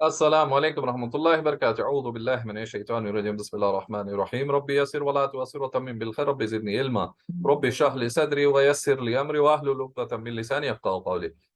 السلام عليكم ورحمة الله وبركاته. أعوذ بالله من الشيطان الرجيم. بسم الله الرحمن الرحيم. ربي يسر ولا تعسر وتمم بالخير. ربي زدني علما. ربي اشرح لي صدري ويسر لي أمري واحلل عقدة من لساني يفقهوا قولي.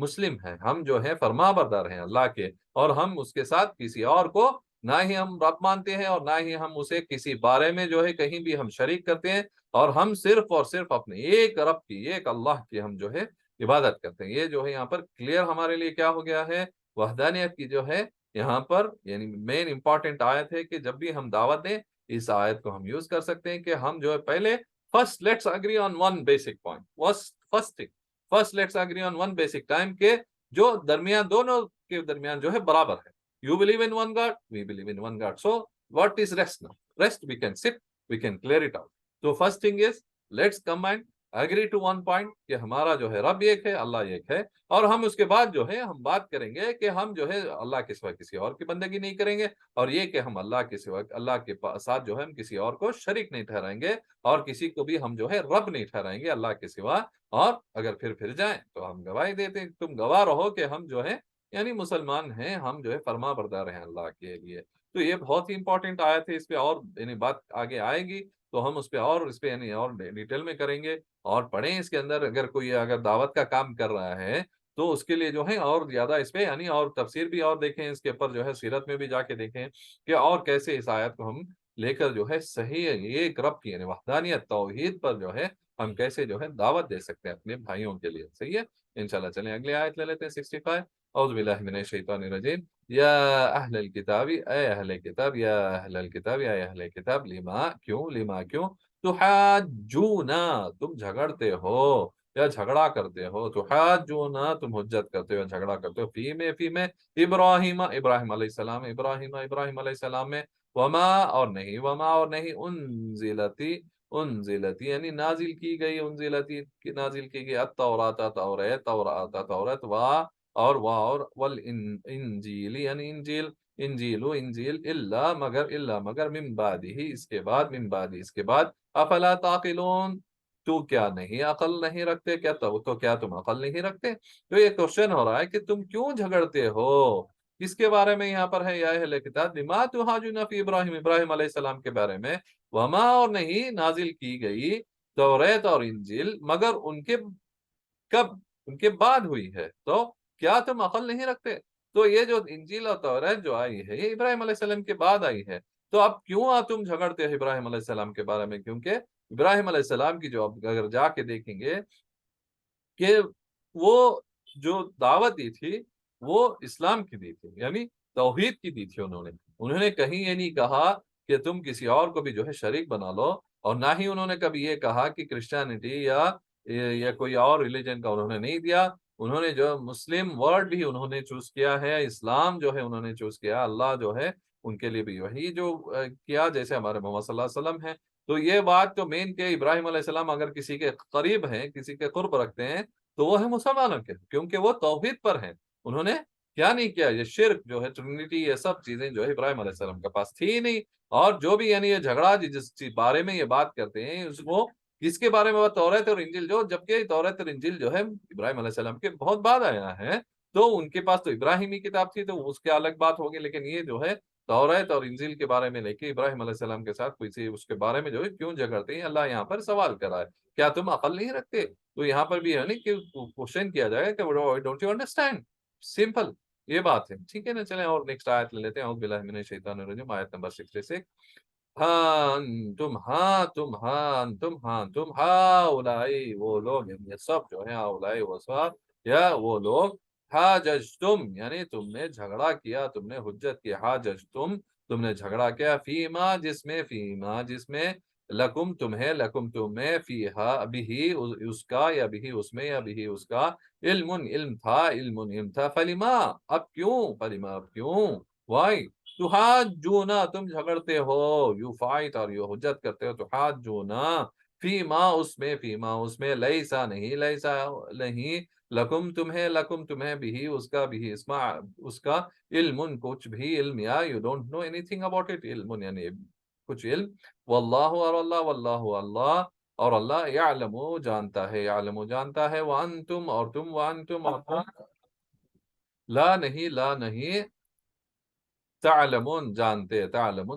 مسلم ہیں، ہم جو ہیں فرما بردار ہیں اللہ کے، اور ہم اس کے ساتھ کسی اور کو نہ ہی ہم رب مانتے ہیں اور نہ ہی ہم اسے کسی بارے میں جو ہے کہیں بھی ہم شریک کرتے ہیں، اور ہم صرف اور صرف اپنے ایک رب کی، ایک اللہ کی ہم جو ہے عبادت کرتے ہیں۔ یہ جو ہے یہاں پر کلیئر ہمارے لیے کیا ہو گیا ہے، وحدانیت کی جو ہے یہاں پر یعنی مین امپورٹنٹ آیت ہے کہ جب بھی ہم دعوت دیں اس آیت کو ہم یوز کر سکتے ہیں کہ ہم جو ہے پہلے first let's agree on one basic point, first let's agree on one basic time کے جو درمیان دونوں کے درمیان جو ہے برابر ہے۔ You believe in one God, we believe in one God. So what is rest now? Rest we can sit, we can clear it out. So first thing is let's combine, agree to one point کہ ہمارا جو ہے رب ایک ہے، اللہ ایک ہے، اور ہم اس کے بعد جو ہے ہم بات کریں گے کہ ہم جو ہے اللہ کے سوا کسی اور کی بندگی نہیں کریں گے، اور یہ کہ ہم اللہ کے سوا اللہ کے ساتھ جو ہے ہم کسی اور کو شریک نہیں ٹھہرائیں گے، اور کسی کو بھی ہم جو ہے رب نہیں ٹھہرائیں گے اللہ کے سوا، اور اگر پھر جائیں تو ہم گواہی دیتے ہیں، تم گواہ رہو کہ ہم جو ہے یعنی مسلمان ہیں، ہم جو ہے فرما بردار ہیں اللہ کے لیے۔ تو یہ بہت ہی امپورٹنٹ آیت ہے، اس پہ اور یعنی بات آگے آئے گی تو ہم اس پہ یعنی اور ڈیٹیل میں کریں گے اور پڑھیں اس کے اندر۔ اگر دعوت کا کام کر رہا ہے تو اس کے لیے جو ہے اور زیادہ اس پہ یعنی اور تفسیر بھی اور دیکھیں، اس کے اوپر جو ہے سیرت میں بھی جا کے دیکھیں کہ اور کیسے اس آیت کو ہم لے کر جو ہے صحیح ایک رب کی یعنی وحدانیت توحید پر جو ہے ہم کیسے جو ہے دعوت دے سکتے ہیں اپنے بھائیوں کے لیے۔ صحیح ہے، انشاءاللہ چلیں اگلی آیت لے لیتے ہیں 65۔ اعوذ باللہ من الشیطان الرجیم، یا اہل الکتاب، اے اہل کتاب، یا اہل الکتاب، یا اہل کتاب، لما کیوں تحاجونا تم جھگڑتے ہو یا جھگڑا کرتے ہو، تحاجونا تم حجت کرتے ہو، جھگڑا کرتے ہو، فی میں ابراہیم ابراہیم علیہ السلام میں، وما اور نہیں انزلتی یعنی نازل کی گئی، نازل کی گئی التورات تورات اور والانجیل یعنی انجیل مگر من بعد ہی اس کے بعد افلا تعقلون تو کیا نہیں عقل نہیں رکھتے، کیا تم عقل نہیں رکھتے؟ تو یہ کوشچن ہو رہا ہے کہ تم کیوں جھگڑتے ہو، کس کے بارے میں یہاں پر ہے، یا اہل کتاب لما تحاجون فی ابراہیم علیہ السلام کے بارے میں، وما اور نہیں نازل کی گئی توریت اور انجیل مگر ان کے بعد ہوئی ہے، تو کیا تم عقل نہیں رکھتے؟ تو یہ جو انجیل اور توریت جو آئی ہے یہ ابراہیم علیہ السلام کے بعد آئی ہے، تو اب کیوں تم جھگڑتے ہو ابراہیم علیہ السلام کے بارے میں؟ کیونکہ ابراہیم علیہ السلام کی جو اگر جا کے دیکھیں گے کہ وہ جو دعوت دی تھی وہ اسلام کی دی تھی، یعنی توحید کی دی تھی۔ انہوں نے کہیں یہ نہیں کہا کہ تم کسی اور کو بھی جو ہے شریک بنا لو، اور نہ ہی انہوں نے کبھی یہ کہا کہ کرسچینٹی یا کوئی اور ریلیجن کا انہوں نے نہیں دیا۔ انہوں نے جو مسلم ورڈ بھی انہوں نے چوز کیا ہے، اسلام جو ہے انہوں نے چوز کیا، اللہ جو ہے ان کے لیے بھی وہی جو کیا جیسے ہمارے محمد صلی اللہ علیہ وسلم ہے۔ تو یہ بات تو مین کہ ابراہیم علیہ السلام اگر کسی کے قریب ہیں، کسی کے قرب رکھتے ہیں تو وہ ہے مسلمانوں کے، کیونکہ وہ توحید پر ہیں۔ انہوں نے کیا نہیں کیا، یہ شرک جو ہے ٹرینٹی یہ سب چیزیں جو ہے ابراہیم علیہ السلام کے پاس تھی ہی نہیں۔ اور جو بھی یعنی یہ جھگڑا جس بارے میں یہ بات کرتے ہیں اس کو کس کے بارے میں، وہ توریت اور انجیل جبکہ توریت اور انجیل جو ہے ابراہیم علیہ السلام کے بہت بعد آیا ہے، تو ان کے پاس تو ابراہیمی کتاب تھی تو اس کے الگ بات ہوگی، لیکن یہ جو ہے توریت اور انجیل کے بارے میں لے کے ابراہیم علیہ السلام کے ساتھ کوئی اس کے بارے میں جو ہے کیوں جھگڑتے ہیں، اللہ یہاں پر سوال کر رہا ہے کیا تم عقل نہیں رکھتے؟ تو یہاں پر بھی ہے نا کہ کوشچن کیا جائے کہ ڈونٹ یو انڈرسٹینڈ، سمپل یہ بات ہے۔ ٹھیک ہے نا، چلیں اور نیکسٹ آیت لے لیتے ہیں، اعوذ باللہ من الشیطان الرجیم، آیت نمبر 66۔ تم ہاؤلائی وہ لوگ، یہ سب جو ہے ہاؤلائی وہ سب یا وہ لوگ، حاججتم یعنی تم نے جھگڑا کیا، تم نے حجت کی، حاججتم تم نے جھگڑا کیا، فیما جس میں لکم تمہیں فیہا بھی اس کا یا بھی اس میں یا بھی اس کا علم تھا، فلما اب کیوں وائی تحاجونا تم جھگڑتے ہو، یو فائٹ اور یو حجت کرتے ہو، تحاجونا فیما اس میں لیسا نہیں لکم تمہیں بھی اس کا علم کچھ بھی علم، یا you don't know anything about it, علم یعنی کچھ علم، واللہ اور اللہ یعلم جانتا ہے، وانتم اور تم لا نہیں تعلمون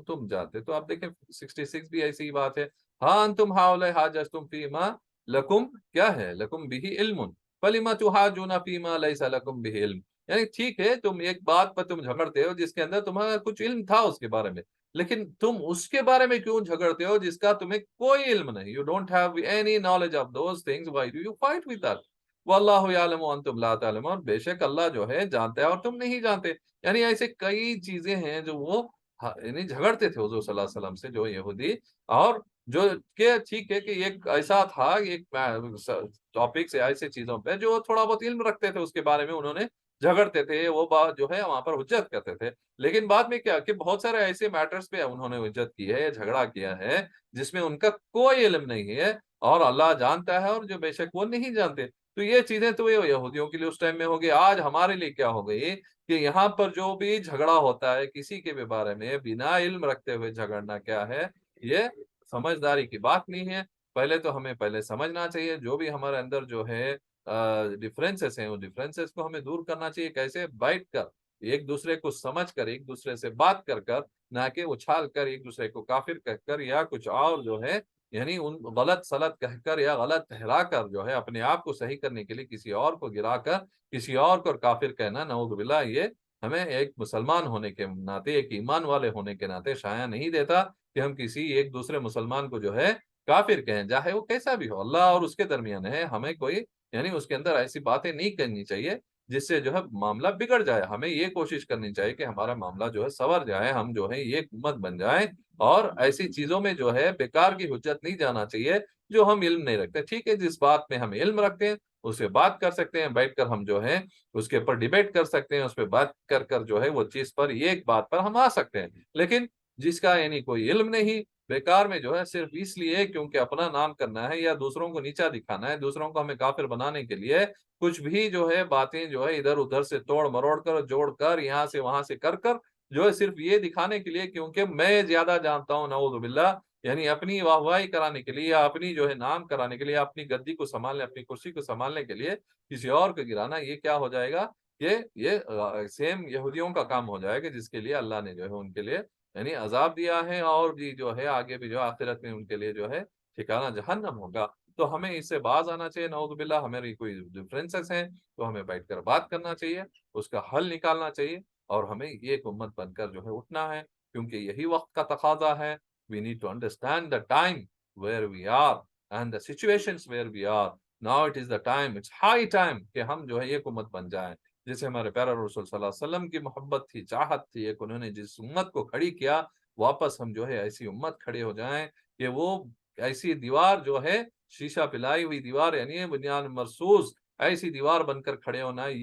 تم جانتے۔ تو آپ دیکھیں 66 بھی ایسی ہی بات ہے، ہاں انتم ہاؤلائی حاججتم فیما لکم کیا ہے، لکم بھی علم فَلِمَ تُحَاجُّونَ فِي مَا لَيْسَ لَكُمْ بِهِ عِلْمٌ، یعنی ٹھیک ہے تم ایک بات پر تم جھگڑتے ہو جس کے اندر تمہارا کچھ علم تھا اس کے بارے میں، لیکن تم اس کے بارے میں کیوں جھگڑتے ہو جس کا تمہیں کوئی علم نہیں. You don't have any knowledge of those things. Why do you fight with that? واللہ یعلم وانتم لا تعلمون، بے شک اللہ جو ہے جانتا ہے اور تم نہیں جانتے. یعنی ایسے کئی چیزیں ہیں جو وہ یعنی جھگڑتے تھے حضور صلی اللہ علیہ وسلم سے جو یہودی، اور جو کہ ٹھیک ہے کہ ایک ایسا تھا ایک ٹاپکس یا ایسے چیزوں پہ جو تھوڑا بہت علم رکھتے تھے اس کے بارے میں انہوں نے جھگڑتے تھے، وہ بات جو ہے وہاں پر حجت کرتے تھے. لیکن بعد میں کیا کہ بہت سارے ایسے میٹرز پہ انہوں نے حجت کی ہے یا جھگڑا کیا ہے جس میں ان کا کوئی علم نہیں ہے اور اللہ جانتا ہے اور جو بے شک وہ نہیں جانتے. تو یہ چیزیں تو یہ یہودیوں کے لیے اس ٹائم میں ہوگی. آج ہمارے لیے کیا ہو گئی کہ یہاں پر جو بھی جھگڑا ہوتا ہے کسی کے بھی بارے میں بنا علم رکھتے ہوئے جھگڑنا کیا ہے، یہ سمجھداری کی بات نہیں ہے. پہلے تو ہمیں پہلے سمجھنا چاہیے جو بھی ہمارے اندر جو ہے ڈفرینسز ہیں، وہ ڈفرینسز کو ہمیں دور کرنا چاہیے. کیسے؟ بیٹھ کر ایک دوسرے کو سمجھ کر ایک دوسرے سے بات کر کر، نہ کہ اچھال کر ایک دوسرے کو کافر کہہ کر یا کچھ اور جو ہے یعنی ان غلط سلط کہہ کر یا غلط ٹھہرا کر جو ہے اپنے آپ کو صحیح کرنے کے لیے کسی اور کو گرا کر کسی اور کو کافر کہنا، نعوذ باللہ، یہ ہمیں ایک مسلمان ہونے کے ناطے، ایک ایمان والے ہونے کے ناطے شایع نہیں دیتا کہ ہم کسی ایک دوسرے مسلمان کو جو ہے کافر کہیں، چاہے وہ کیسا بھی ہو. اللہ اور اس کے درمیان ہے، ہمیں کوئی یعنی اس کے اندر ایسی باتیں نہیں کرنی چاہیے جس سے جو ہے معاملہ بگڑ جائے. ہمیں یہ کوشش کرنی چاہیے کہ ہمارا معاملہ جو ہے سنور جائے، ہم جو ہے یہ امت بن جائیں، اور ایسی چیزوں میں جو ہے بیکار کی حجت نہیں جانا چاہیے جو ہم علم نہیں رکھتے. ٹھیک ہے جس بات میں ہم علم رکھتے ہیں اس سے بات کر سکتے ہیں، بیٹھ کر ہم جو ہے اس کے اوپر ڈیبیٹ کر سکتے ہیں، اس پہ بات کر کر جو ہے وہ چیز پر ایک بات پر ہم آ سکتے ہیں. لیکن جس کا یعنی کوئی علم نہیں، بیکار میں جو ہے صرف اس لیے کیونکہ اپنا نام کرنا ہے یا دوسروں کو نیچا دکھانا ہے، دوسروں کو ہمیں کافر بنانے کے لیے کچھ بھی جو ہے باتیں جو ہے ادھر ادھر سے توڑ مروڑ کر جوڑ کر یہاں سے وہاں سے کر کر جو ہے صرف یہ دکھانے کے لیے کیونکہ میں زیادہ جانتا ہوں، نعوذ باللہ، یعنی اپنی واہواہی کرانے کے لیے یا اپنی جو ہے نام کرانے کے لیے، اپنی گدی کو سنبھالنے، اپنی کرسی کو سنبھالنے کے لیے کسی اور کو گرانا، یہ کیا ہو جائے گا کہ یہ سیم یہودیوں کا کام ہو جائے گا جس کے لیے اللہ نے جو ہے ان کے لیے یعنی عذاب دیا ہے، اور بھی جو ہے آگے بھی جو آخرت میں ان کے لیے جو ہے ٹھکانہ جہنم ہوگا. تو ہمیں اس سے باز آنا چاہیے. نعوذ باللہ ہماری کوئی ڈفرینسز ہیں تو ہمیں بیٹھ کر بات کرنا چاہیے، اس کا حل نکالنا چاہیے، اور ہمیں ایک امت بن کر جو ہے اٹھنا ہے کیونکہ یہی وقت کا تقاضا ہے. We need to understand the time where we are and the situations where we are. Now it is the time, it's high time کہ ہم جو ہے ایک امت بن جائیں. جسے ہمارے پیارے رسول صلی اللہ علیہ وسلم کی محبت تھی، چاہت تھی، ایک انہوں نے جس امت کو کھڑی کیا، واپس ہم جو ہے ایسی امت کھڑے ہو جائیں کہ وہ ایسی دیوار جو ہے شیشہ پلائی ہوئی دیوار یعنی بنیاد مرصوص ایسی دیوار بن کر کھڑے ہونا ہے.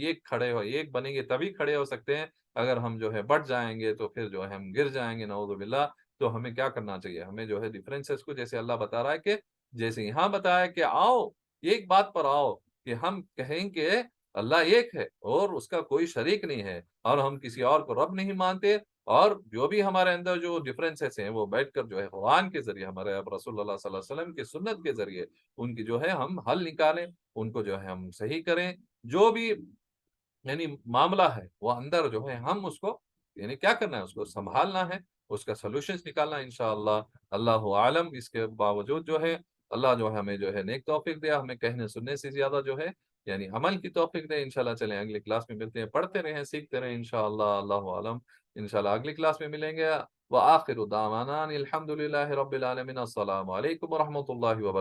ایک بنیں گے تبھی کھڑے ہو سکتے ہیں. اگر ہم جو ہے بٹ جائیں گے تو پھر جو ہے ہم گر جائیں گے، نعوذ باللہ. تو ہمیں کیا کرنا چاہیے؟ ہمیں جو ہے ڈفرینسز کو جیسے اللہ بتا رہا ہے کہ جیسے یہاں بتایا کہ آؤ ایک بات پر آؤ کہ ہم کہیں کہ اللہ ایک ہے اور اس کا کوئی شریک نہیں ہے، اور ہم کسی اور کو رب نہیں مانتے، اور جو بھی ہمارے اندر جو ڈفرینسز ہیں وہ بیٹھ کر جو ہے قرآن کے ذریعے، ہمارے رسول اللہ صلی اللہ علیہ وسلم کی سنت کے ذریعے ان کی جو ہے ہم حل نکالیں، ان کو جو ہے ہم صحیح کریں. جو بھی یعنی معاملہ ہے وہ اندر جو ہے ہم اس کو یعنی کیا کرنا ہے، اس کو سنبھالنا ہے، اس کا سولوشنز نکالنا ہے انشاءاللہ. اللہ عالم. اس کے باوجود جو ہے اللہ جو ہے ہمیں جو ہے نیک توفیق دیا، ہمیں کہنے سننے سے زیادہ جو ہے یعنی عمل کی توفیق دے انشاءاللہ. چلیں اگلی کلاس میں ملتے ہیں، پڑھتے رہیں، سیکھتے رہیں انشاءاللہ. اللہ عالم. انشاءاللہ اگلی کلاس میں ملیں گے. وآخر دعوانا الحمد للہ رب العالمین. السلام علیکم ورحمۃ اللہ وبرکاتہ.